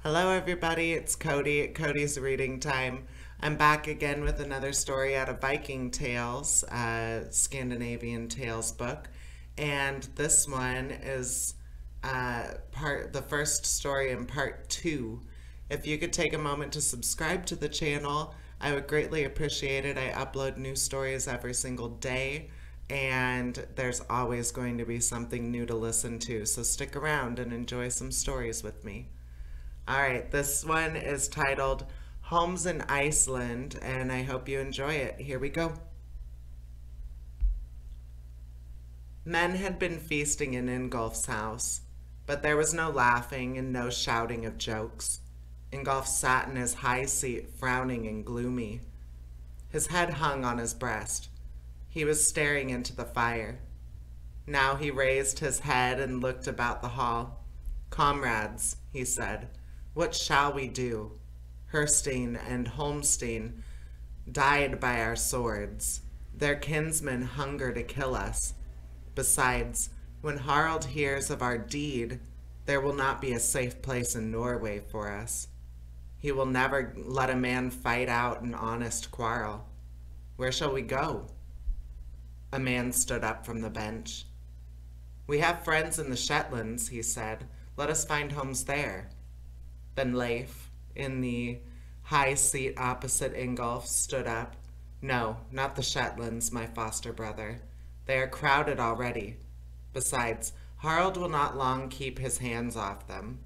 Hello, everybody. It's Cody at Cody's Reading Time. I'm back again with another story out of Viking Tales, Scandinavian Tales book, and this one is the first story in part 2. If you could take a moment to subscribe to the channel, I would greatly appreciate it. I upload new stories every single day, and there's always going to be something new to listen to, so stick around and enjoy some stories with me. All right, this one is titled Homes in Iceland, and I hope you enjoy it. Here we go. Men had been feasting in Ingolf's house, but there was no laughing and no shouting of jokes. Ingolf sat in his high seat, frowning and gloomy. His head hung on his breast. He was staring into the fire. Now he raised his head and looked about the hall. "Comrades," he said, "what shall we do? Herstein and Holmstein died by our swords. Their kinsmen hunger to kill us. Besides, when Harald hears of our deed, there will not be a safe place in Norway for us. He will never let a man fight out an honest quarrel. Where shall we go?" A man stood up from the bench. "We have friends in the Shetlands," he said. "Let us find homes there." Then Leif, in the high seat opposite Ingolf, stood up. "No, not the Shetlands, my foster brother. They are crowded already. Besides, Harald will not long keep his hands off them.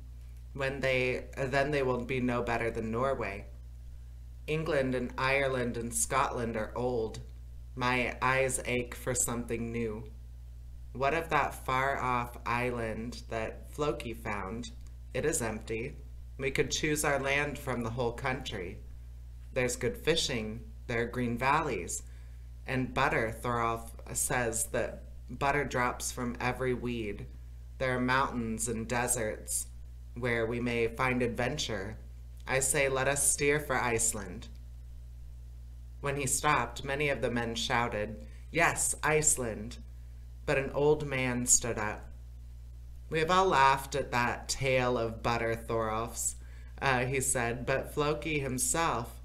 Then they will be no better than Norway. England and Ireland and Scotland are old. My eyes ache for something new. What of that far-off island that Floki found? It is empty. We could choose our land from the whole country. There's good fishing, there are green valleys, and butter, Thorolf says that butter drops from every weed. There are mountains and deserts where we may find adventure. I say let us steer for Iceland." When he stopped, many of the men shouted, "Yes, Iceland!" But an old man stood up. "We have all laughed at that tale of butter, Thorolf's," he said, "but Floki himself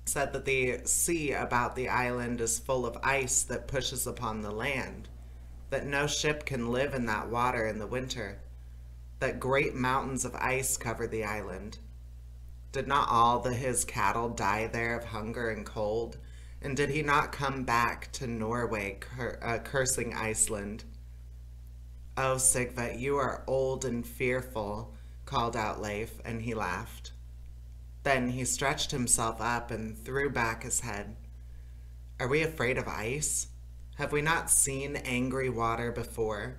said that the sea about the island is full of ice that pushes upon the land, that no ship can live in that water in the winter, that great mountains of ice cover the island. Did not all his cattle die there of hunger and cold? And did he not come back to Norway cursing Iceland?" "Oh, Sigva, you are old and fearful," called out Leif, and he laughed. Then he stretched himself up and threw back his head. "Are we afraid of ice? Have we not seen angry water before?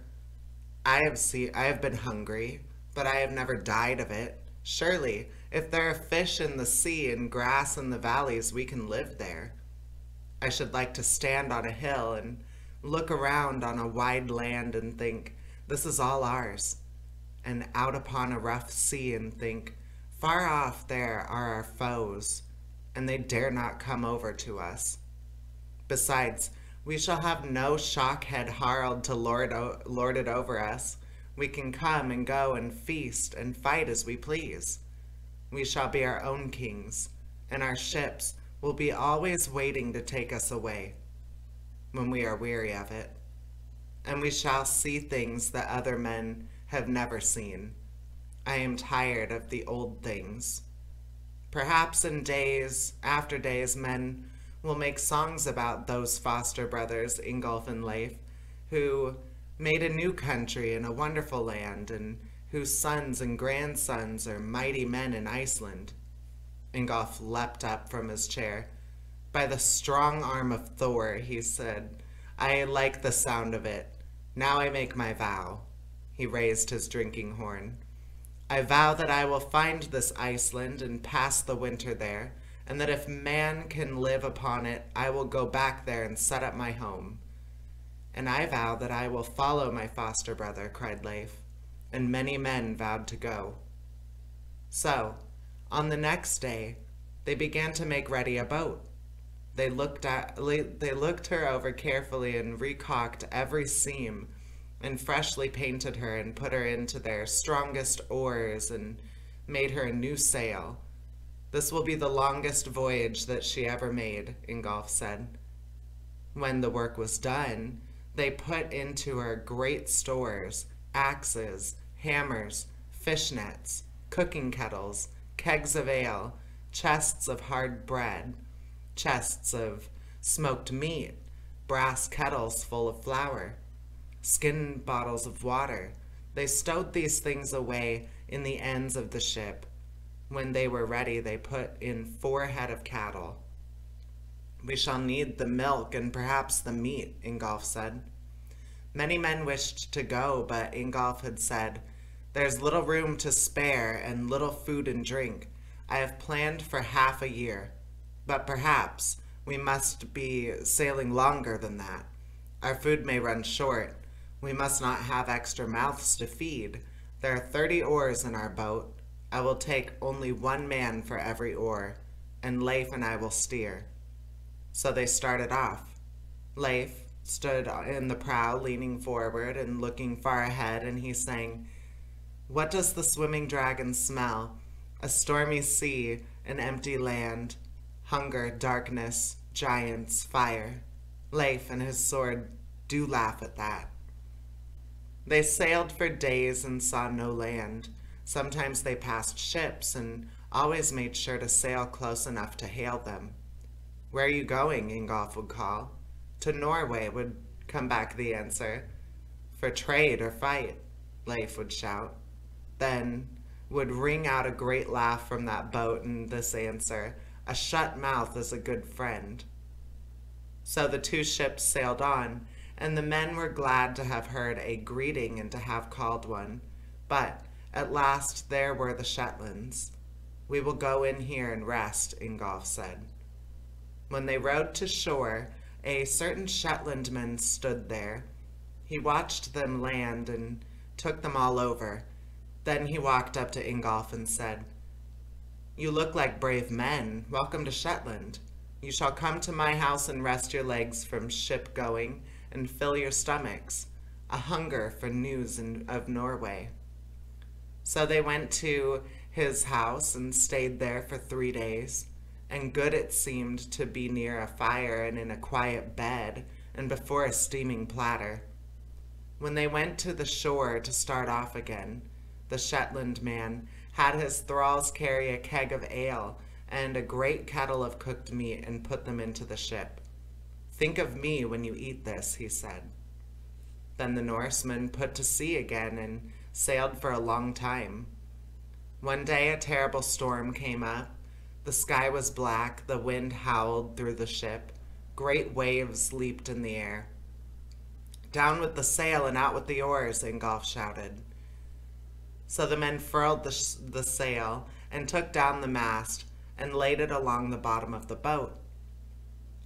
I have been hungry, but I have never died of it. Surely, if there are fish in the sea and grass in the valleys, we can live there. I should like to stand on a hill and look around on a wide land and think, this is all ours, and out upon a rough sea and think, far off there are our foes, and they dare not come over to us. Besides, we shall have no shockhead Harald to lord it over us. We can come and go and feast and fight as we please. We shall be our own kings, and our ships will be always waiting to take us away when we are weary of it. And we shall see things that other men have never seen. I am tired of the old things. Perhaps in days after days men will make songs about those foster brothers, Ingolf and Leif, who made a new country and a wonderful land, and whose sons and grandsons are mighty men in Iceland." Ingolf leapt up from his chair. "By the strong arm of Thor," he said, "I like the sound of it. Now I make my vow." He raised his drinking horn. "I vow that I will find this Iceland and pass the winter there, and that if man can live upon it, I will go back there and set up my home." "And I vow that I will follow my foster brother," cried Leif, and many men vowed to go. So, on the next day, they began to make ready a boat. They looked her over carefully and recocked every seam, and freshly painted her and put her into their strongest oars and made her a new sail. This will be the longest voyage that she ever made, Ingolf said. When the work was done, they put into her great stores, axes, hammers, fish nets, cooking kettles, kegs of ale, chests of hard bread, chests of smoked meat, brass kettles full of flour, skin bottles of water. They stowed these things away in the ends of the ship. When they were ready, they put in 4 head of cattle. We shall need the milk and perhaps the meat, Ingolf said. Many men wished to go, but Ingolf had said, There's little room to spare and little food and drink. I have planned for half a year, but perhaps we must be sailing longer than that. Our food may run short. We must not have extra mouths to feed. There are 30 oars in our boat. I will take only 1 man for every oar, and Leif and I will steer. So they started off. Leif stood in the prow, leaning forward and looking far ahead, and he sang, What does the swimming dragon smell? A stormy sea, an empty land, hunger, darkness, giants, fire. Leif and his sword do laugh at that. They sailed for days and saw no land. Sometimes they passed ships and always made sure to sail close enough to hail them. Where are you going? Ingolf would call. To Norway would come back the answer. For trade or fight, Leif would shout. Then would ring out a great laugh from that boat and this answer, A shut mouth is a good friend. So the 2 ships sailed on, and the men were glad to have heard a greeting and to have called one. But at last there were the Shetlands. We will go in here and rest, Ingolf said. When they rowed to shore, a certain Shetlandman stood there. He watched them land and took them all over. Then he walked up to Ingolf and said, You look like brave men. Welcome to Shetland. You shall come to my house and rest your legs from ship going and fill your stomachs, a hunger for news of Norway. So they went to his house and stayed there for 3 days, and good it seemed to be near a fire and in a quiet bed and before a steaming platter. When they went to the shore to start off again, the Shetland man had his thralls carry a keg of ale and a great kettle of cooked meat and put them into the ship. Think of me when you eat this, he said. Then the Norsemen put to sea again and sailed for a long time. One day a terrible storm came up. The sky was black, the wind howled through the ship. Great waves leaped in the air. Down with the sail and out with the oars, Ingolf shouted. So the men furled the sail and took down the mast and laid it along the bottom of the boat.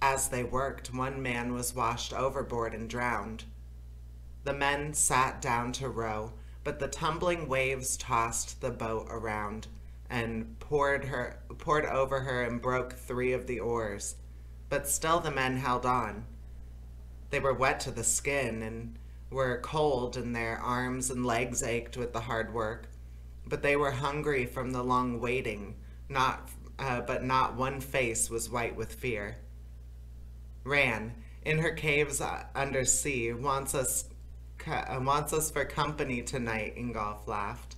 As they worked, one man was washed overboard and drowned. The men sat down to row, but the tumbling waves tossed the boat around and poured over her and broke 3 of the oars. But still the men held on. They were wet to the skin and were cold, and their arms and legs ached with the hard work. But they were hungry from the long waiting, but not one face was white with fear. Ran, in her caves under sea, wants us for company tonight, Ingolf laughed.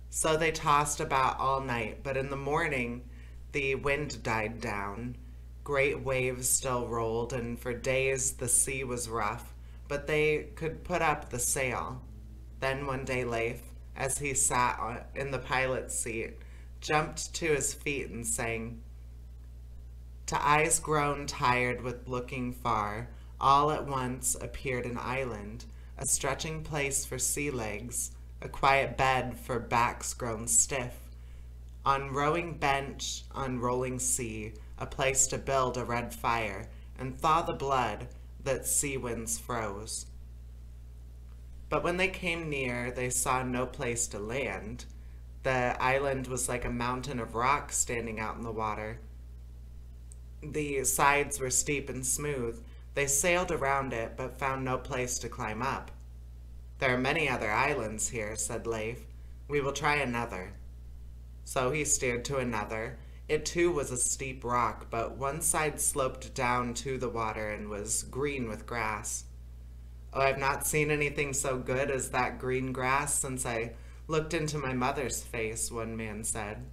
So they tossed about all night, but in the morning the wind died down. Great waves still rolled, and for days the sea was rough, but they could put up the sail. Then one day Leif, as he sat in the pilot's seat, jumped to his feet and sang, To eyes grown tired with looking far, all at once appeared an island, a stretching place for sea legs, a quiet bed for backs grown stiff. On rowing bench, on rolling sea, a place to build a red fire and thaw the blood that sea winds froze. But when they came near, they saw no place to land. The island was like a mountain of rock standing out in the water. The sides were steep and smooth. They sailed around it, but found no place to climb up. There are many other islands here, said Leif. We will try another. So he steered to another. It too was a steep rock, but one side sloped down to the water and was green with grass. "Oh, I've not seen anything so good as that green grass since I looked into my mother's face," one man said.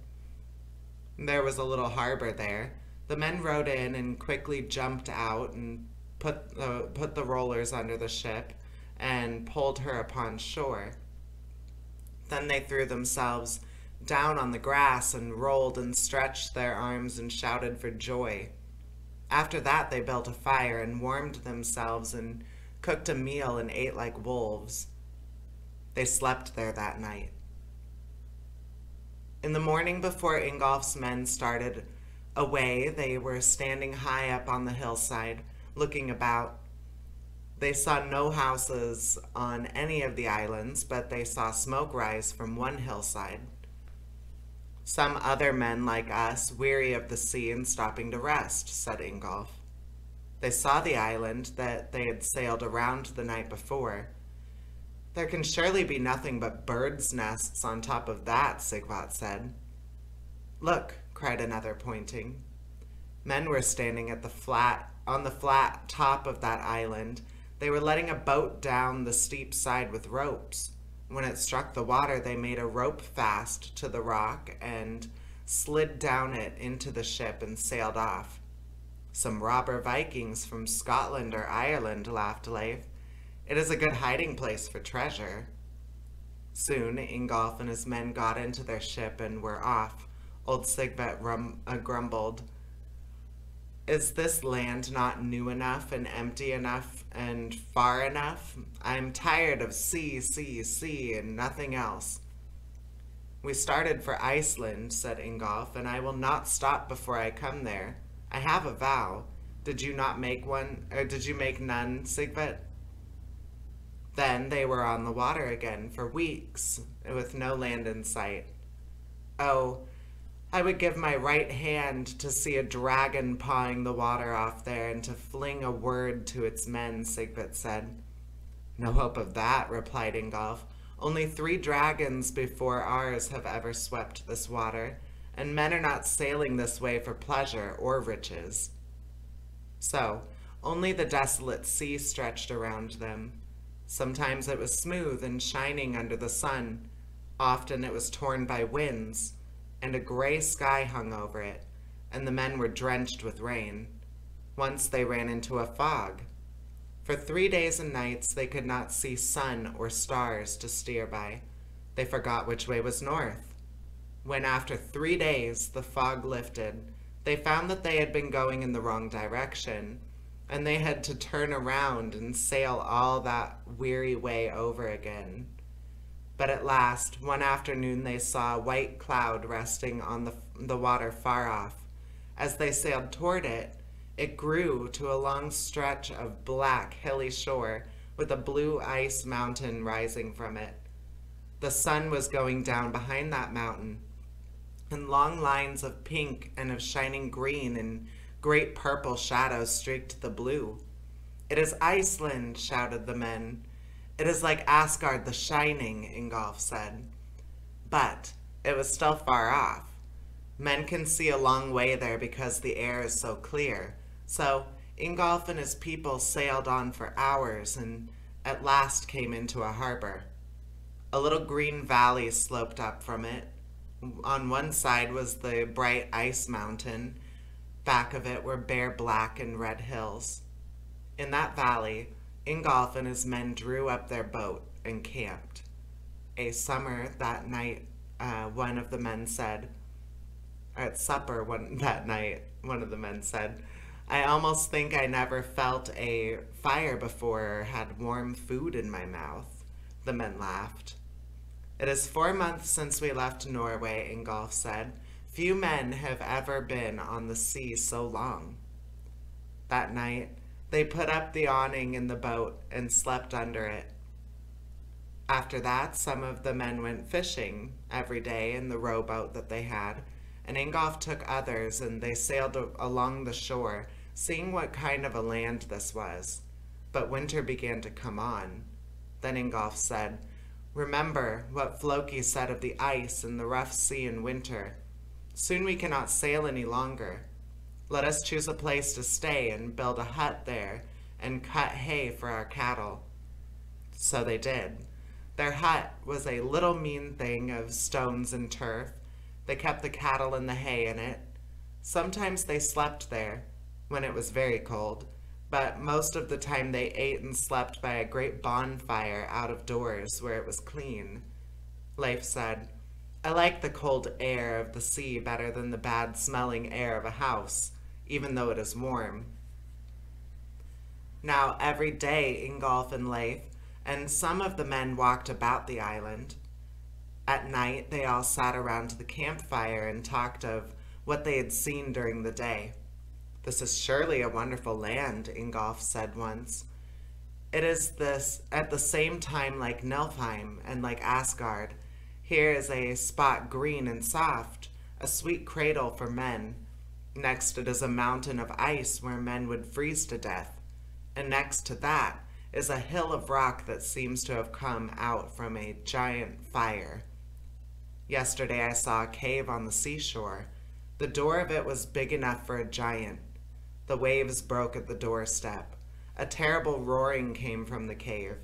There was a little harbor there. The men rowed in and quickly jumped out and put the rollers under the ship and pulled her upon shore. Then they threw themselves down on the grass and rolled and stretched their arms and shouted for joy. After that they built a fire and warmed themselves and cooked a meal and ate like wolves. They slept there that night. In the morning before Ingolf's men started away, they were standing high up on the hillside, looking about. They saw no houses on any of the islands, but they saw smoke rise from one hillside. "Some other men like us, weary of the sea and stopping to rest," said Ingolf. They saw the island that they had sailed around the night before. "There can surely be nothing but birds' nests on top of that," Sigvat said. "Look," cried another, pointing. Men were standing on the flat top of that island. They were letting a boat down the steep side with ropes. When it struck the water, they made a rope fast to the rock and slid down it into the ship and sailed off. "Some robber Vikings from Scotland or Ireland," laughed Leif. "It is a good hiding place for treasure." Soon Ingolf and his men got into their ship and were off. Old Sigvat grumbled, "Is this land not new enough and empty enough and far enough? I'm tired of sea, sea, sea, and nothing else." "We started for Iceland," said Ingolf, "and I will not stop before I come there. I have a vow. Did you not make one, or did you make none, Sigvat?" Then they were on the water again for weeks, with no land in sight. "Oh, I would give my right hand to see a dragon pawing the water off there and to fling a word to its men," Sigvat said. "No hope of that," replied Ingolf. "Only 3 dragons before ours have ever swept this water, and men are not sailing this way for pleasure or riches." So, only the desolate sea stretched around them. Sometimes it was smooth and shining under the sun. Often it was torn by winds, and a gray sky hung over it, and the men were drenched with rain. Once they ran into a fog. For 3 days and nights they could not see sun or stars to steer by. They forgot which way was north. When after 3 days the fog lifted, they found that they had been going in the wrong direction, and they had to turn around and sail all that weary way over again. But at last, one afternoon, they saw a white cloud resting on the water far off. As they sailed toward it, it grew to a long stretch of black, hilly shore with a blue ice mountain rising from it. The sun was going down behind that mountain, and long lines of pink and of shining green and great purple shadows streaked the blue. "It is Iceland," shouted the men. "It is like Asgard the Shining," Ingolf said. But it was still far off. Men can see a long way there because the air is so clear. So Ingolf and his people sailed on for hours and at last came into a harbor. A little green valley sloped up from it. On one side was the bright ice mountain. Back of it were bare black and red hills. In that valley, Ingolf and his men drew up their boat and camped. "A summer that night," one of the men said. At supper that night, one of the men said, "I almost think I never felt a fire before or had warm food in my mouth." The men laughed. "It is 4 months since we left Norway," Ingolf said. "Few men have ever been on the sea so long." That night, they put up the awning in the boat and slept under it. After that, some of the men went fishing every day in the rowboat that they had, and Ingolf took others, and they sailed along the shore, seeing what kind of a land this was. But winter began to come on. Then Ingolf said, Remember what Floki said of the ice and the rough sea in winter. Soon we cannot sail any longer. Let us choose a place to stay and build a hut there and cut hay for our cattle." So they did. Their hut was a little mean thing of stones and turf. They kept the cattle and the hay in it. Sometimes they slept there, when it was very cold, but most of the time they ate and slept by a great bonfire out of doors where it was clean. Leif said, "I like the cold air of the sea better than the bad-smelling air of a house, even though it is warm." Now every day Ingolf and Leif and some of the men walked about the island. At night they all sat around the campfire and talked of what they had seen during the day. "This is surely a wonderful land," Ingolf said once. "It is this at the same time like Niflheim and like Asgard. Here is a spot green and soft, a sweet cradle for men. Next it is a mountain of ice where men would freeze to death. And next to that is a hill of rock that seems to have come out from a giant fire. Yesterday I saw a cave on the seashore. The door of it was big enough for a giant. The waves broke at the doorstep. A terrible roaring came from the cave.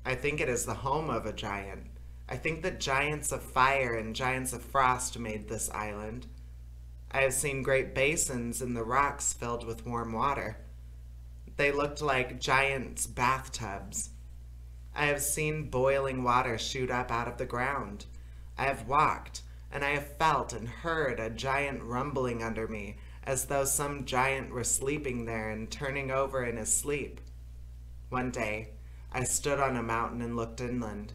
I think it is the home of a giant. I think that giants of fire and giants of frost made this island. I have seen great basins in the rocks filled with warm water. They looked like giants' bathtubs. I have seen boiling water shoot up out of the ground. I have walked, and I have felt and heard a giant rumbling under me, as though some giant were sleeping there and turning over in his sleep. One day, I stood on a mountain and looked inland.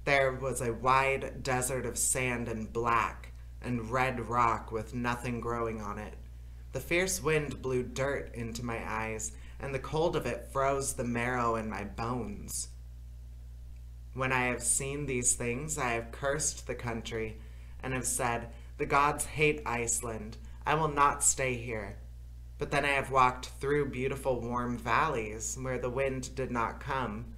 There was a wide desert of sand and black and red rock with nothing growing on it. The fierce wind blew dirt into my eyes, and the cold of it froze the marrow in my bones. When I have seen these things, I have cursed the country and have said, 'The gods hate Iceland. I will not stay here.' But then I have walked through beautiful warm valleys where the wind did not come.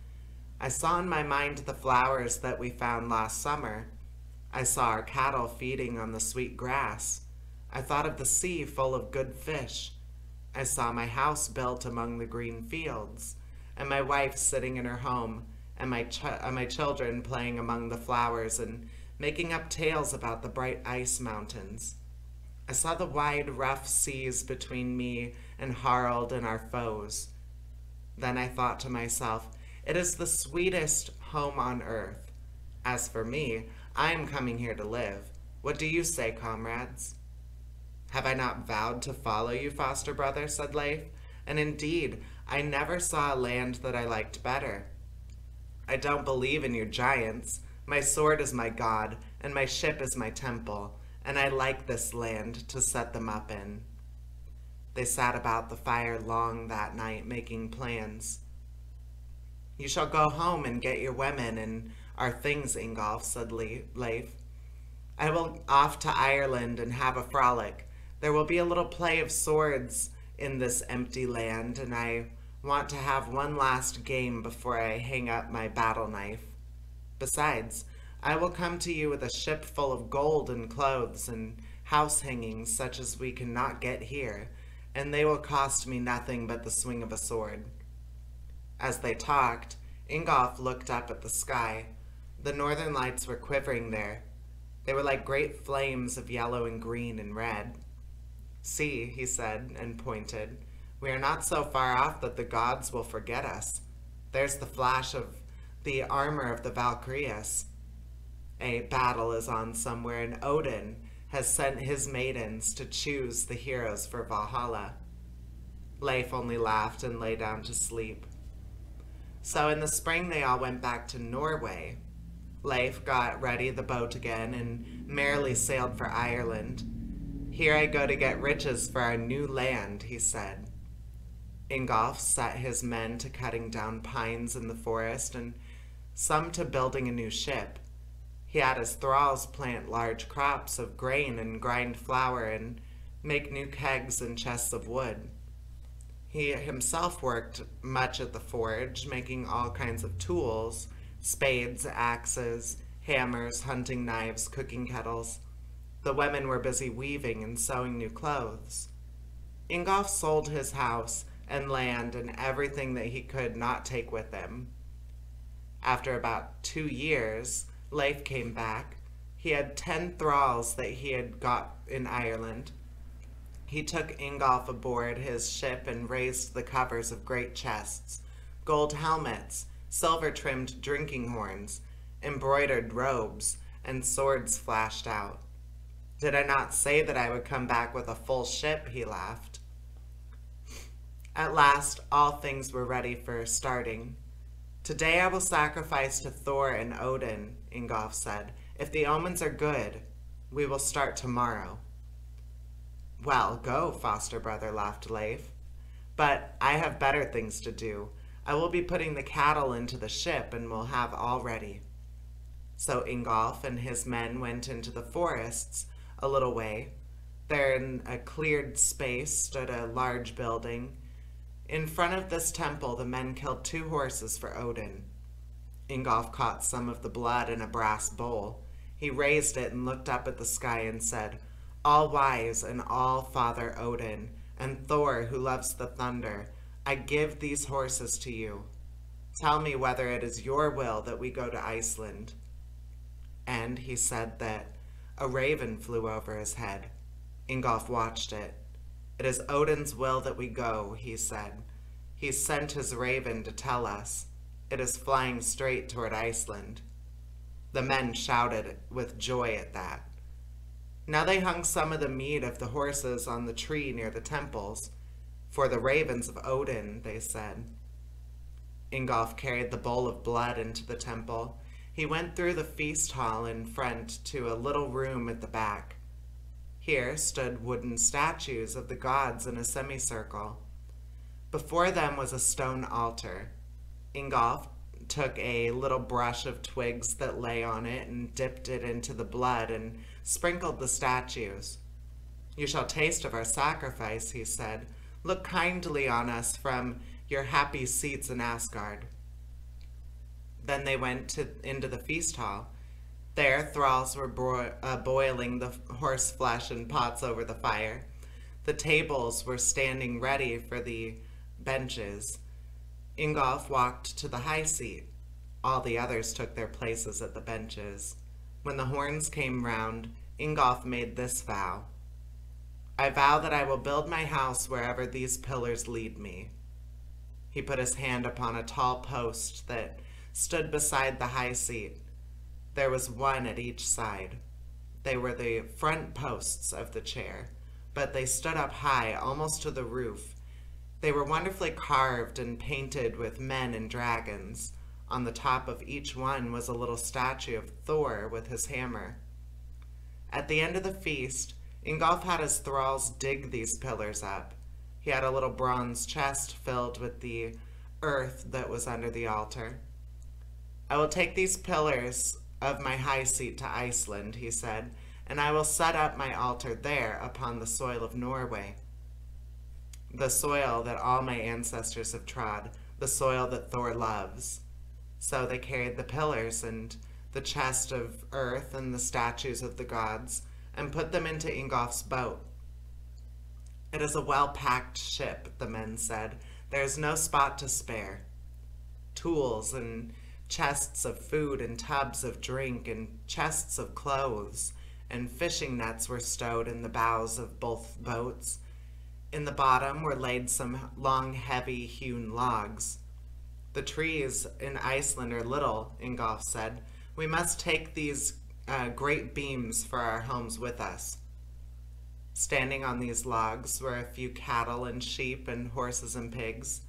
I saw in my mind the flowers that we found last summer. I saw our cattle feeding on the sweet grass. I thought of the sea full of good fish. I saw my house built among the green fields, and my wife sitting in her home, and my children playing among the flowers and making up tales about the bright ice mountains. I saw the wide, rough seas between me and Harald and our foes. Then I thought to myself, it is the sweetest home on earth. As for me, I am coming here to live. What do you say, comrades?" "Have I not vowed to follow you, foster brother?" said Leif. "And indeed, I never saw a land that I liked better. I don't believe in your giants. My sword is my god, and my ship is my temple, and I like this land to set them up in." They sat about the fire long that night, making plans. "You shall go home and get your women and our things, Ingolf," said Leif. "I will off to Ireland and have a frolic. There will be a little play of swords in this empty land, and I want to have one last game before I hang up my battle knife. Besides, I will come to you with a ship full of gold and clothes and house hangings such as we cannot get here, and they will cost me nothing but the swing of a sword." As they talked, Ingolf looked up at the sky. The northern lights were quivering there. They were like great flames of yellow and green and red. "See," he said, and pointed. "We are not so far off that the gods will forget us. There's the flash of the armor of the Valkyries. A battle is on somewhere, and Odin has sent his maidens to choose the heroes for Valhalla." Leif only laughed and lay down to sleep. So in the spring they all went back to Norway. Leif got ready the boat again and merrily sailed for Ireland. "Here I go to get riches for our new land," he said. Ingolf set his men to cutting down pines in the forest and some to building a new ship. He had his thralls plant large crops of grain and grind flour and make new kegs and chests of wood. He himself worked much at the forge, making all kinds of tools, Spades, axes, hammers, hunting knives, cooking kettles. The women were busy weaving and sewing new clothes. Ingolf sold his house and land and everything that he could not take with him. After about 2 years, Leif came back. He had 10 thralls that he had got in Ireland. He took Ingolf aboard his ship and raised the covers of great chests, gold helmets, silver-trimmed drinking horns, embroidered robes, and swords flashed out. Did I not say that I would come back with a full ship? He laughed. At last, all things were ready for starting. Today I will sacrifice to Thor and Odin, Ingolf said. If the omens are good, we will start tomorrow. Well, go, foster brother, laughed Leif. But I have better things to do. I will be putting the cattle into the ship and will have all ready. So Ingolf and his men went into the forests a little way. There in a cleared space stood a large building. In front of this temple, the men killed 2 horses for Odin. Ingolf caught some of the blood in a brass bowl. He raised it and looked up at the sky and said, All wise and all Father Odin, and Thor who loves the thunder, I give these horses to you. Tell me whether it is your will that we go to Iceland. And he said that a raven flew over his head. Ingolf watched it. It is Odin's will that we go, he said. He sent his raven to tell us. It is flying straight toward Iceland. The men shouted with joy at that. Now they hung some of the meat of the horses on the tree near the temples. For the ravens of Odin, they said. Ingolf carried the bowl of blood into the temple. He went through the feast hall in front to a little room at the back. Here stood wooden statues of the gods in a semicircle. Before them was a stone altar. Ingolf took a little brush of twigs that lay on it and dipped it into the blood and sprinkled the statues. You shall taste of our sacrifice, he said. Look kindly on us from your happy seats in Asgard. Then they went into the feast hall. There, thralls were boiling the horse flesh in pots over the fire. The tables were standing ready for the benches. Ingolf walked to the high seat. All the others took their places at the benches. When the horns came round, Ingolf made this vow. I vow that I will build my house wherever these pillars lead me. He put his hand upon a tall post that stood beside the high seat. There was one at each side. They were the front posts of the chair, but they stood up high, almost to the roof. They were wonderfully carved and painted with men and dragons. On the top of each one was a little statue of Thor with his hammer. At the end of the feast, Ingolf had his thralls dig these pillars up. He had a little bronze chest filled with the earth that was under the altar. I will take these pillars of my high seat to Iceland, he said, and I will set up my altar there upon the soil of Norway, the soil that all my ancestors have trod, the soil that Thor loves. So they carried the pillars and the chest of earth and the statues of the gods and put them into Ingolf's boat. It is a well-packed ship, the men said. There is no spot to spare. Tools and chests of food and tubs of drink and chests of clothes and fishing nets were stowed in the bows of both boats. In the bottom were laid some long, heavy hewn logs. The trees in Iceland are little, Ingolf said. We must take these great beams for our homes with us. Standing on these logs were a few cattle and sheep and horses and pigs.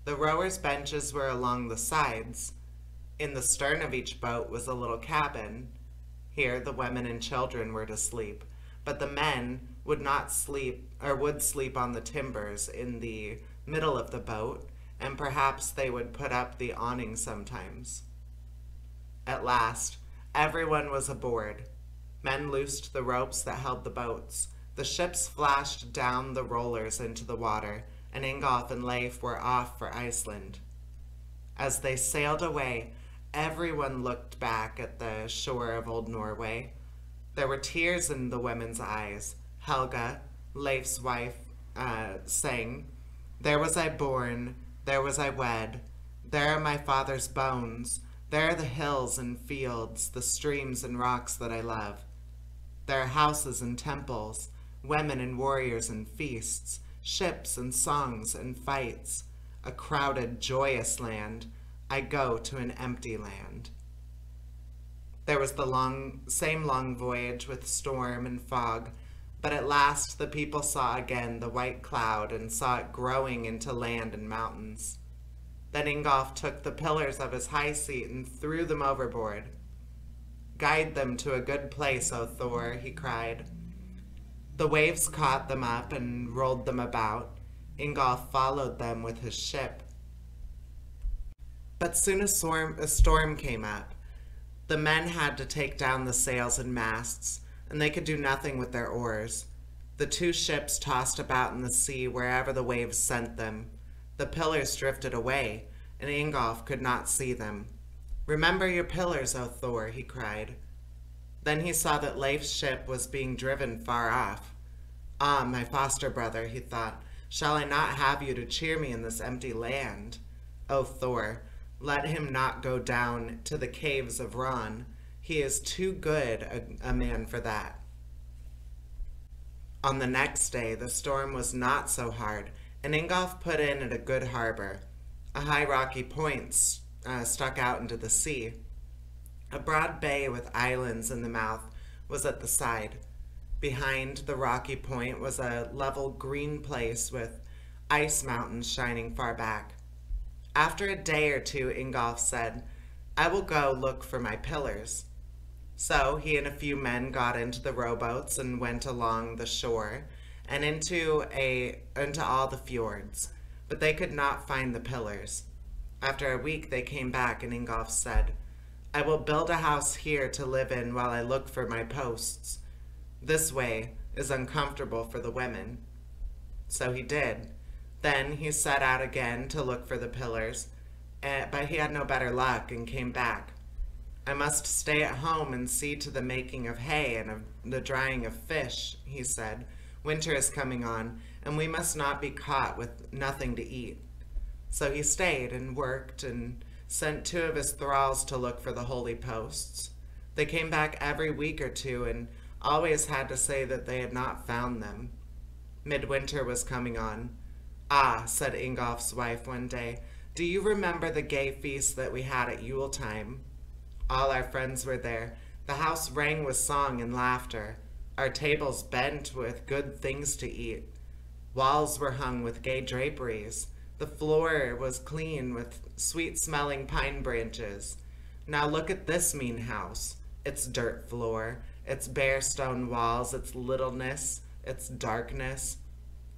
The rowers' benches were along the sides. In the stern of each boat was a little cabin. Here the women and children were to sleep, but the men would not sleep, or would sleep on the timbers in the middle of the boat, and perhaps they would put up the awning sometimes. At last, everyone was aboard. Men loosed the ropes that held the boats. The ships flashed down the rollers into the water, and Ingolf and Leif were off for Iceland. As they sailed away, Everyone looked back at the shore of old Norway. There were tears in the women's eyes. Helga, Leif's wife, sang, "There was I born, there was I wed. There are my father's bones. There are the hills and fields, the streams and rocks that I love. There are houses and temples, women and warriors and feasts, ships and songs and fights. A crowded, joyous land. I go to an empty land." There was the same long voyage with storm and fog, but at last the people saw again the white cloud and saw it growing into land and mountains. Then Ingolf took the pillars of his high seat and threw them overboard. "Guide them to a good place, O Thor," he cried. The waves caught them up and rolled them about. Ingolf followed them with his ship. But soon a storm came up. The men had to take down the sails and masts, and they could do nothing with their oars. The two ships tossed about in the sea wherever the waves sent them. The pillars drifted away, and Ingolf could not see them. "Remember your pillars, O Thor," he cried. Then he saw that Leif's ship was being driven far off. "Ah, my foster brother," he thought, "shall I not have you to cheer me in this empty land? O Thor, let him not go down to the caves of Ran. He is too good a man for that." On the next day, the storm was not so hard, and Ingolf put in at a good harbor. A high rocky point stuck out into the sea. A broad bay with islands in the mouth was at the side. Behind the rocky point was a level green place with ice mountains shining far back. After a day or two, Ingolf said, "I will go look for my pillars." So he and a few men got into the rowboats and went along the shore and into all the fjords, but they could not find the pillars. After a week they came back, and Ingolf said, "I will build a house here to live in while I look for my posts. This way is uncomfortable for the women." So he did. Then he set out again to look for the pillars, but he had no better luck and came back. "I must stay at home and see to the making of hay and of the drying of fish," he said. "Winter is coming on, and we must not be caught with nothing to eat." So he stayed and worked and sent two of his thralls to look for the holy posts. They came back every week or two and always had to say that they had not found them. Midwinter was coming on. "Ah," said Ingolf's wife one day, "do you remember the gay feast that we had at Yule time? All our friends were there. The house rang with song and laughter. Our tables bent with good things to eat. Walls were hung with gay draperies. The floor was clean with sweet-smelling pine branches. Now look at this mean house, its dirt floor, its bare stone walls, its littleness, its darkness.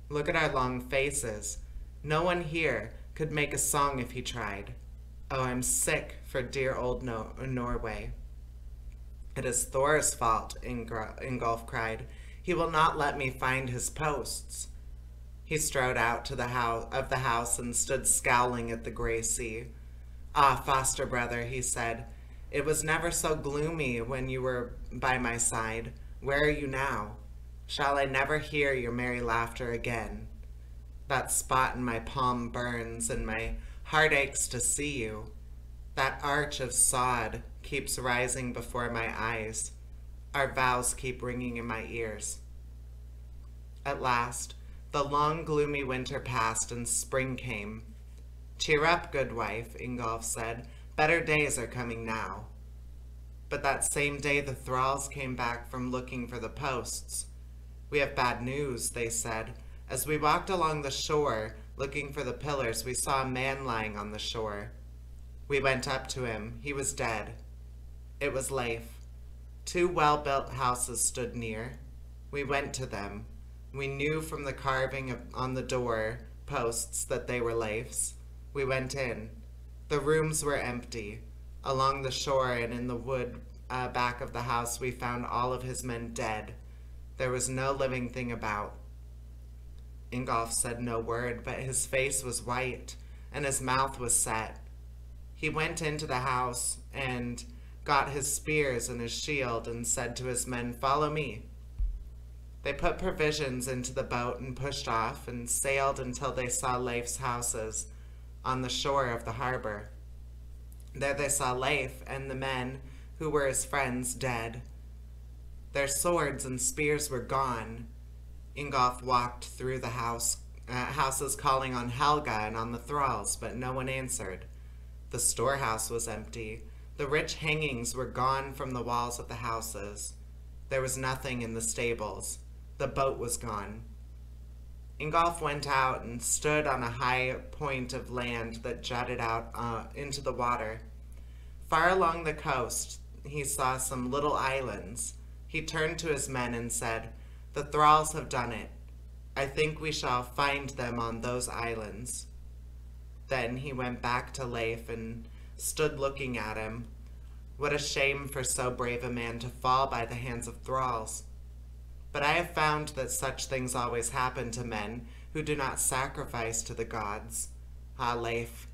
Look at our long faces. No one here could make a song if he tried. Oh, I'm sick for dear old Norway." "It is Thor's fault," Ingolf cried. "He will not let me find his posts." He strode out to the house and stood scowling at the gray sea. "Ah, foster brother," he said, "it was never so gloomy when you were by my side. Where are you now? Shall I never hear your merry laughter again? That spot in my palm burns, and my heart aches to see you. That arch of sod keeps rising before my eyes. Our vows keep ringing in my ears." At last, the long gloomy winter passed and spring came. "Cheer up, good wife," Ingolf said. "Better days are coming now." But that same day the thralls came back from looking for the posts. "We have bad news," they said. "As we walked along the shore looking for the pillars, we saw a man lying on the shore. We went up to him. He was dead. It was Leif. Two well-built houses stood near. We went to them. We knew from the carving on the door posts that they were Leif's. We went in. The rooms were empty. Along the shore and in the wood back of the house we found all of his men dead. There was no living thing about." Ingolf said no word, but his face was white, and his mouth was set. He went into the house and got his spears and his shield and said to his men, "Follow me." They put provisions into the boat and pushed off and sailed until they saw Leif's houses on the shore of the harbor. There they saw Leif and the men who were his friends dead. Their swords and spears were gone. Ingolf walked through the houses calling on Helga and on the thralls, but no one answered. The storehouse was empty. The rich hangings were gone from the walls of the houses. There was nothing in the stables. The boat was gone. Ingolf went out and stood on a high point of land that jutted out into the water. Far along the coast, he saw some little islands. He turned to his men and said, "The thralls have done it. I think we shall find them on those islands." Then he went back to Leif and stood looking at him. What a shame for so brave a man to fall by the hands of thralls. But I have found that such things always happen to men who do not sacrifice to the gods. Ah, Leif,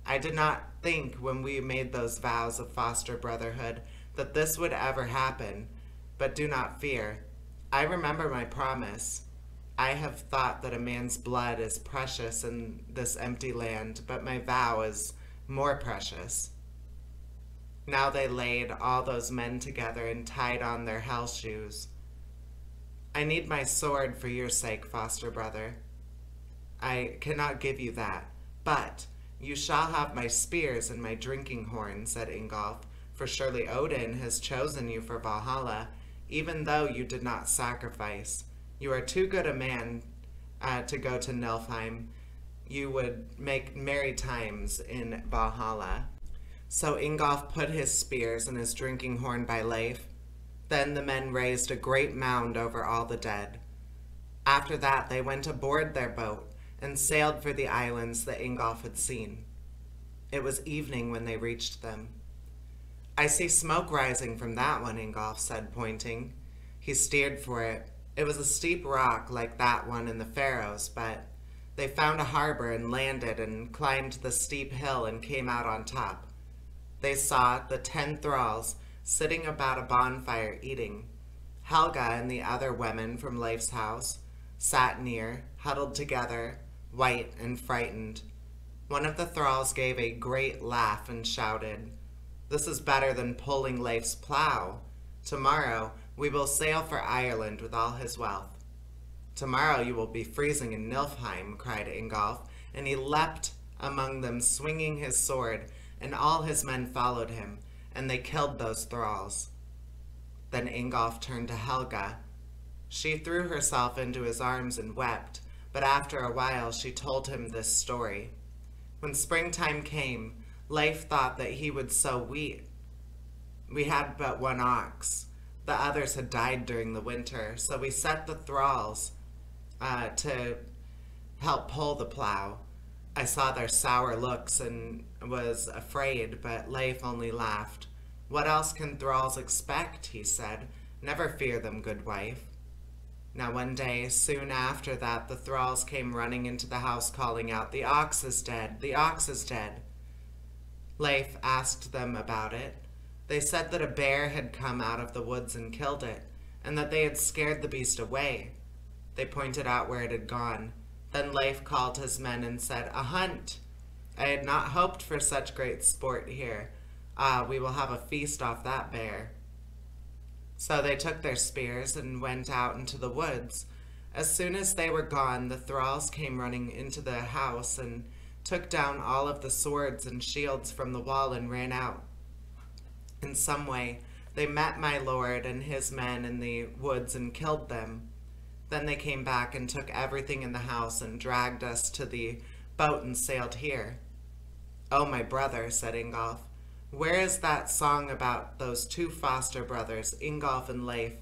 I did not think when we made those vows of foster brotherhood that this would ever happen, but do not fear. I remember my promise. I have thought that a man's blood is precious in this empty land, but my vow is more precious. Now they laid all those men together and tied on their hell shoes. I need my sword for your sake, foster brother. I cannot give you that, but you shall have my spears and my drinking horn, said Ingolf, for surely Odin has chosen you for Valhalla, even though you did not sacrifice. You are too good a man to go to Niflheim. You would make merry times in Valhalla. So Ingolf put his spears and his drinking horn by Leif. Then the men raised a great mound over all the dead. After that they went aboard their boat and sailed for the islands that Ingolf had seen. It was evening when they reached them. I see smoke rising from that one, Ingolf said, pointing. He steered for it. It was a steep rock like that one in the Faroes, but they found a harbor and landed and climbed the steep hill and came out on top. They saw the 10 thralls sitting about a bonfire eating. Helga and the other women from Leif's house sat near, huddled together, white and frightened. One of the thralls gave a great laugh and shouted, "This is better than pulling Leif's plow. Tomorrow we will sail for Ireland with all his wealth." "Tomorrow you will be freezing in Niflheim," cried Ingolf, and he leapt among them, swinging his sword, and all his men followed him, and they killed those thralls. Then Ingolf turned to Helga. She threw herself into his arms and wept, but after a while she told him this story. When springtime came, Leif thought that he would sow wheat. We had but one ox. The others had died during the winter, so we set the thralls to help pull the plow. I saw their sour looks and was afraid, but Leif only laughed. "What else can thralls expect?" he said. "Never fear them, good wife." Now one day, soon after that, the thralls came running into the house calling out, "The ox is dead! The ox is dead!" Leif asked them about it. They said that a bear had come out of the woods and killed it, and that they had scared the beast away. They pointed out where it had gone. Then Leif called his men and said, "A hunt! I had not hoped for such great sport here. Ah, we will have a feast off that bear." So they took their spears and went out into the woods. As soon as they were gone, the thralls came running into the house and took down all of the swords and shields from the wall and ran out. In some way, they met my lord and his men in the woods and killed them. Then they came back and took everything in the house and dragged us to the boat and sailed here. "Oh, my brother," said Ingolf, "where is that song about those 2 foster brothers, Ingolf and Leif,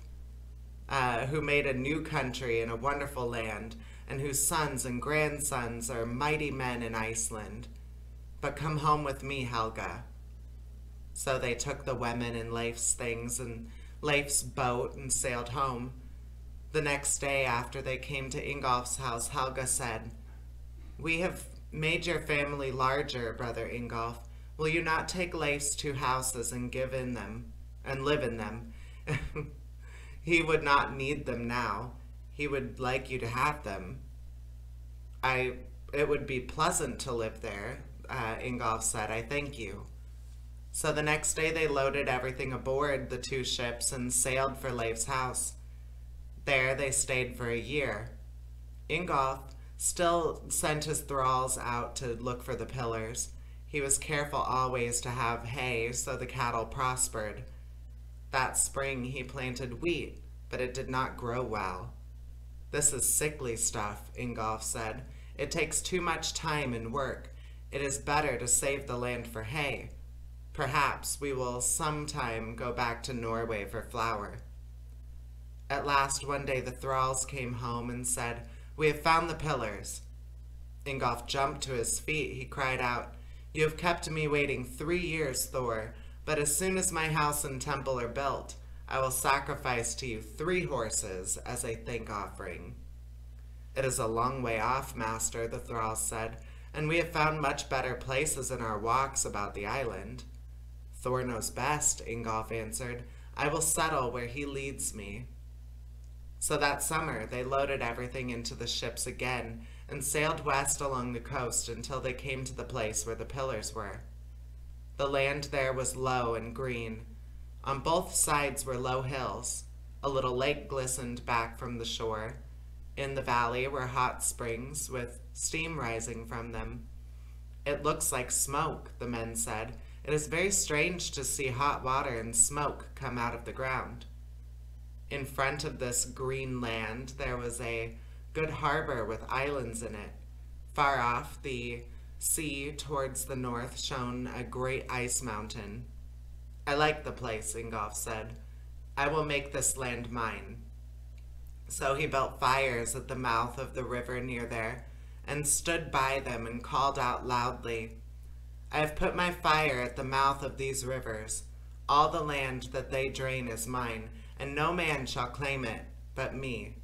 who made a new country in a wonderful land, and whose sons and grandsons are mighty men in Iceland? But come home with me, Helga." So they took the women and Leif's things and Leif's boat and sailed home. The next day after they came to Ingolf's house, Helga said, "We have made your family larger, brother Ingolf, Will you not take Leif's 2 houses and give in them, and live in them? He would not need them now. He would like you to have them. It would be pleasant to live there, Ingolf said. I thank you. So the next day they loaded everything aboard the 2 ships and sailed for Leif's house. There they stayed for a year. Ingolf still sent his thralls out to look for the pillars. He was careful always to have hay so the cattle prospered. That spring he planted wheat, but it did not grow well. This is sickly stuff, Ingolf said. It takes too much time and work. It is better to save the land for hay. Perhaps we will sometime go back to Norway for flour. At last one day the thralls came home and said, "We have found the pillars." Ingolf jumped to his feet. He cried out, "You have kept me waiting 3 years, Thor, but as soon as my house and temple are built, I will sacrifice to you 3 horses as a thank offering." "It is a long way off, master," the thralls said, "and we have found much better places in our walks about the island." "Thor knows best," Ingolf answered. "I will settle where he leads me." So that summer they loaded everything into the ships again and sailed west along the coast until they came to the place where the pillars were. The land there was low and green. On both sides were low hills. A little lake glistened back from the shore. In the valley were hot springs with steam rising from them. "It looks like smoke," the men said. "It is very strange to see hot water and smoke come out of the ground." In front of this green land there was a good harbor with islands in it. Far off, the sea towards the north shone a great ice mountain. "I like the place," Ingolf said. "I will make this land mine." So he built fires at the mouth of the river near there and stood by them and called out loudly, "I have put my fire at the mouth of these rivers. All the land that they drain is mine, and no man shall claim it but me.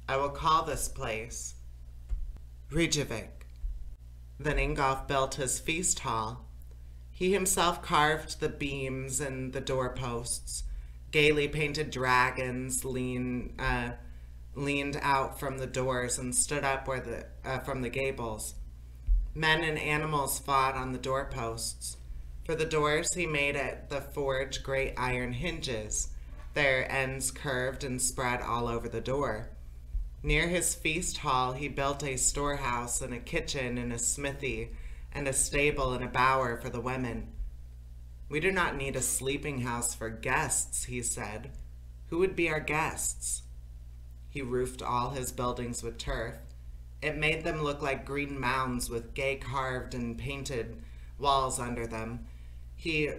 I will call this place Reykjavik." Then Ingolf built his feast hall. He himself carved the beams and the doorposts. Gaily painted dragons leaned out from the doors and stood up from the gables. Men and animals fought on the doorposts. For the doors he made at the forge great iron hinges, their ends curved and spread all over the door. Near his feast hall he built a storehouse and a kitchen and a smithy and a stable and a bower for the women. "We do not need a sleeping house for guests," he said. "Who would be our guests?" He roofed all his buildings with turf. It made them look like green mounds with gay carved and painted walls under them. He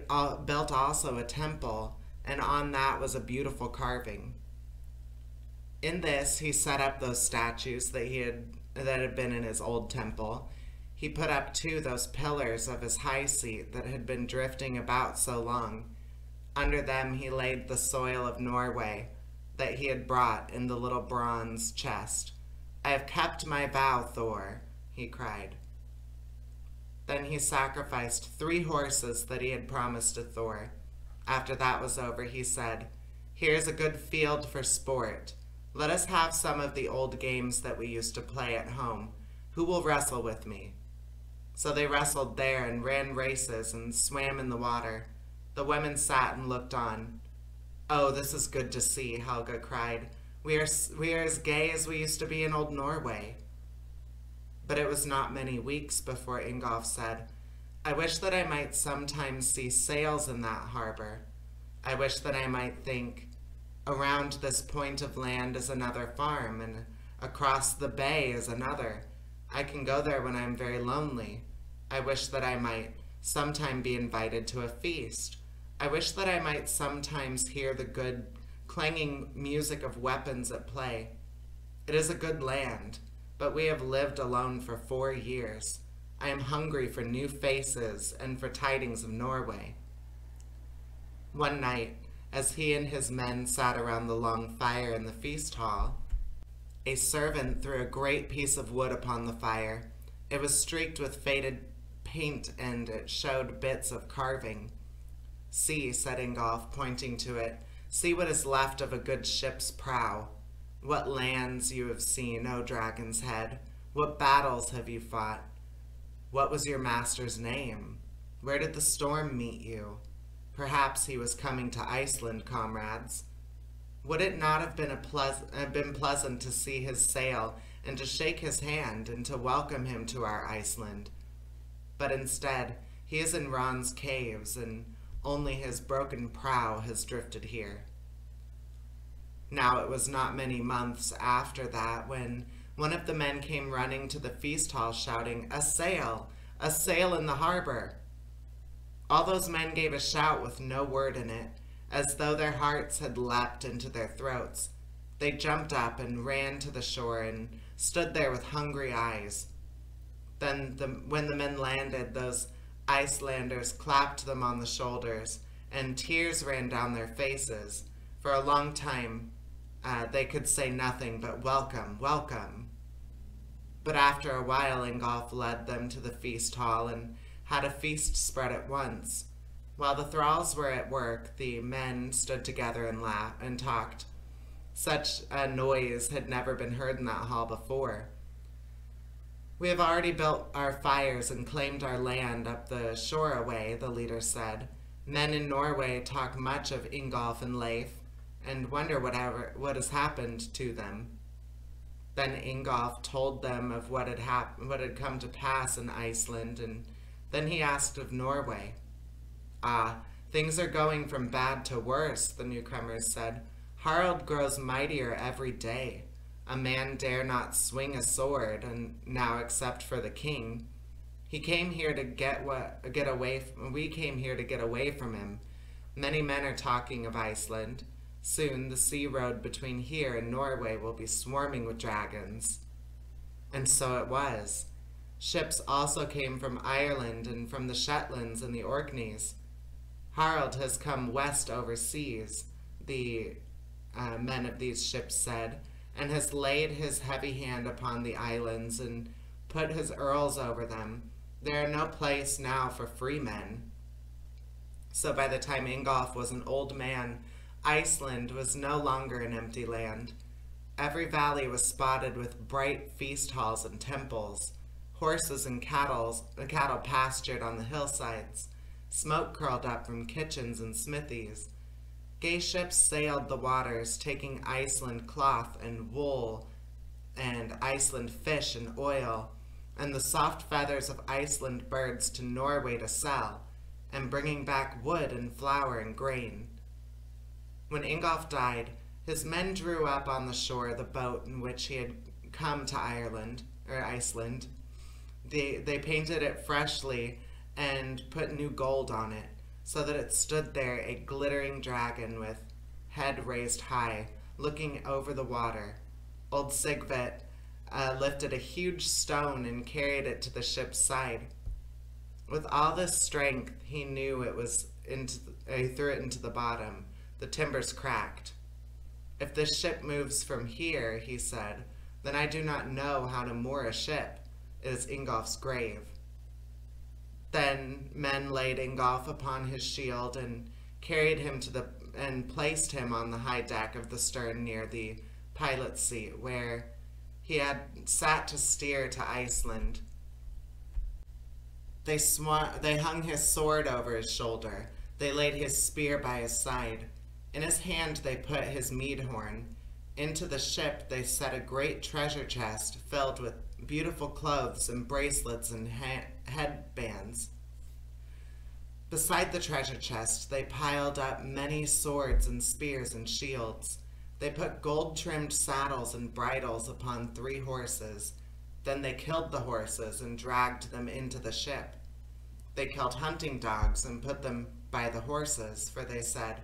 built also a temple, and on that was a beautiful carving. In this he set up those statues that had been in his old temple. He put up too those pillars of his high seat that had been drifting about so long. Under them he laid the soil of Norway that he had brought in the little bronze chest. "I have kept my vow, Thor," he cried. Then he sacrificed 3 horses that he had promised to Thor. After that was over, he said, "Here's a good field for sport. Let us have some of the old games that we used to play at home. Who will wrestle with me?" So they wrestled there and ran races and swam in the water. The women sat and looked on. "Oh, this is good to see," Helga cried. We are as gay as we used to be in old Norway." But it was not many weeks before Ingolf said, "I wish that I might sometimes see sails in that harbor. I wish that I might think, around this point of land is another farm, and across the bay is another. I can go there when I am very lonely. I wish that I might sometime be invited to a feast. I wish that I might sometimes hear the good clanging music of weapons at play. It is a good land, but we have lived alone for 4 years. I am hungry for new faces and for tidings of Norway." One night, as he and his men sat around the long fire in the feast hall, a servant threw a great piece of wood upon the fire. It was streaked with faded paint and it showed bits of carving. See, said Ingolf, pointing to it, see what is left of a good ship's prow. What lands you have seen, O Dragon's Head. What battles have you fought? What was your master's name? Where did the storm meet you? Perhaps he was coming to Iceland, comrades. Would it not have been pleasant to see his sail and to shake his hand and to welcome him to our Iceland? But instead, he is in Ron's caves, and only his broken prow has drifted here. Now it was not many months after that when one of the men came running to the feast hall shouting, a sail in the harbor. All those men gave a shout with no word in it, as though their hearts had leapt into their throats. They jumped up and ran to the shore and stood there with hungry eyes. Then when the men landed, those Icelanders clapped them on the shoulders, and tears ran down their faces. For a long time, they could say nothing but welcome, welcome. But after a while, Ingolf led them to the feast hall and had a feast spread at once. While the thralls were at work, the men stood together and laughed and talked. Such a noise had never been heard in that hall before. We have already built our fires and claimed our land up the shore away, the leader said. Men in Norway talk much of Ingolf and Leif, and wonder what has happened to them. Then Ingolf told them of what had come to pass in Iceland, and then he asked of Norway. Ah, things are going from bad to worse, the newcomers said. Harald grows mightier every day. A man dare not swing a sword, and now except for the king. We came here to get away from him. Many men are talking of Iceland. Soon the sea road between here and Norway will be swarming with dragons. And so it was. Ships also came from Ireland and from the Shetlands and the Orkneys. Harald has come west overseas, the men of these ships said, and has laid his heavy hand upon the islands and put his earls over them. There are no place now for free men. So by the time Ingolf was an old man, Iceland was no longer an empty land. Every valley was spotted with bright feast halls and temples. Horses and cattle pastured on the hillsides. Smoke curled up from kitchens and smithies. Gay ships sailed the waters, taking Iceland cloth and wool, and Iceland fish and oil, and the soft feathers of Iceland birds to Norway to sell, and bringing back wood and flour and grain. When Ingolf died, his men drew up on the shore the boat in which he had come to Iceland. They painted it freshly and put new gold on it, so that it stood there a glittering dragon with head raised high, looking over the water. Old Sigvat lifted a huge stone and carried it to the ship's side. With all this strength, he knew he threw it into the bottom. The timbers cracked. If this ship moves from here, he said, then I do not know how to moor a ship. It is Ingolf's grave. Then men laid Ingolf upon his shield and carried him and placed him on the high deck of the stern near the pilot's seat, where he had sat to steer to Iceland. They hung his sword over his shoulder. They laid his spear by his side. In his hand they put his mead horn. Into the ship they set a great treasure chest filled with beautiful clothes and bracelets and headbands. Beside the treasure chest they piled up many swords and spears and shields. They put gold-trimmed saddles and bridles upon 3 horses. Then they killed the horses and dragged them into the ship. They killed hunting dogs and put them by the horses, for they said,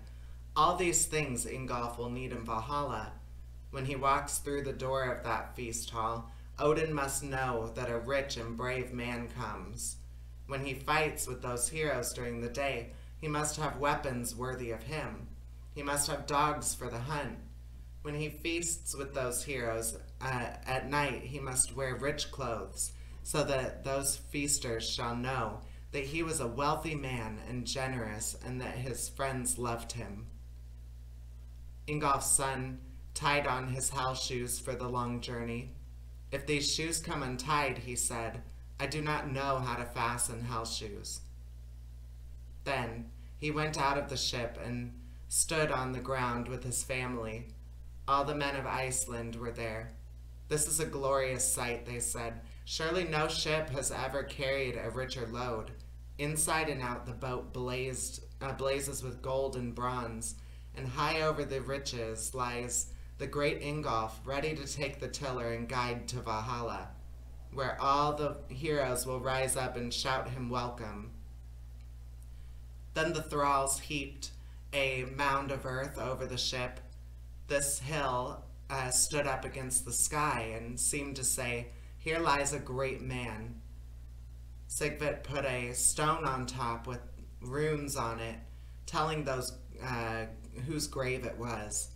all these things Ingolf will need in Valhalla. When he walks through the door of that feast hall, Odin must know that a rich and brave man comes. When he fights with those heroes during the day, he must have weapons worthy of him. He must have dogs for the hunt. When he feasts with those heroes at night, he must wear rich clothes, so that those feasters shall know that he was a wealthy man and generous, and that his friends loved him. Ingolf's son tied on his house shoes for the long journey. If these shoes come untied, he said, I do not know how to fasten house shoes. Then he went out of the ship and stood on the ground with his family. All the men of Iceland were there. This is a glorious sight, they said. Surely no ship has ever carried a richer load. Inside and out the boat blazes with gold and bronze, and high over the riches lies the great Ingolf, ready to take the tiller and guide to Valhalla, where all the heroes will rise up and shout him welcome. Then the thralls heaped a mound of earth over the ship. This hill stood up against the sky and seemed to say, here lies a great man. Sigvat put a stone on top with runes on it, telling those whose grave it was.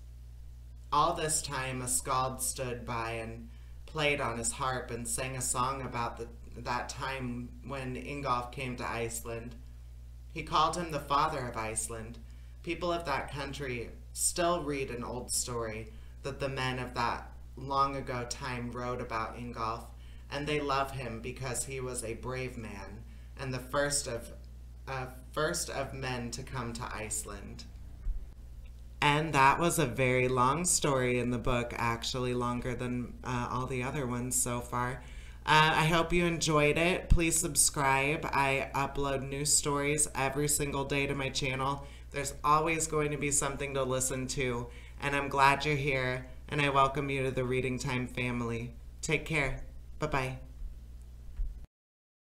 All this time a skald stood by and played on his harp and sang a song about that time when Ingolf came to Iceland. He called him the father of Iceland. People of that country still read an old story that the men of that long ago time wrote about Ingolf, and they love him because he was a brave man and the first of men to come to Iceland. And that was a very long story in the book, actually longer than all the other ones so far. I hope you enjoyed it. Please subscribe. I upload new stories every single day to my channel. There's always going to be something to listen to, and I'm glad you're here, and I welcome you to the Reading Time family. Take care. Bye-bye.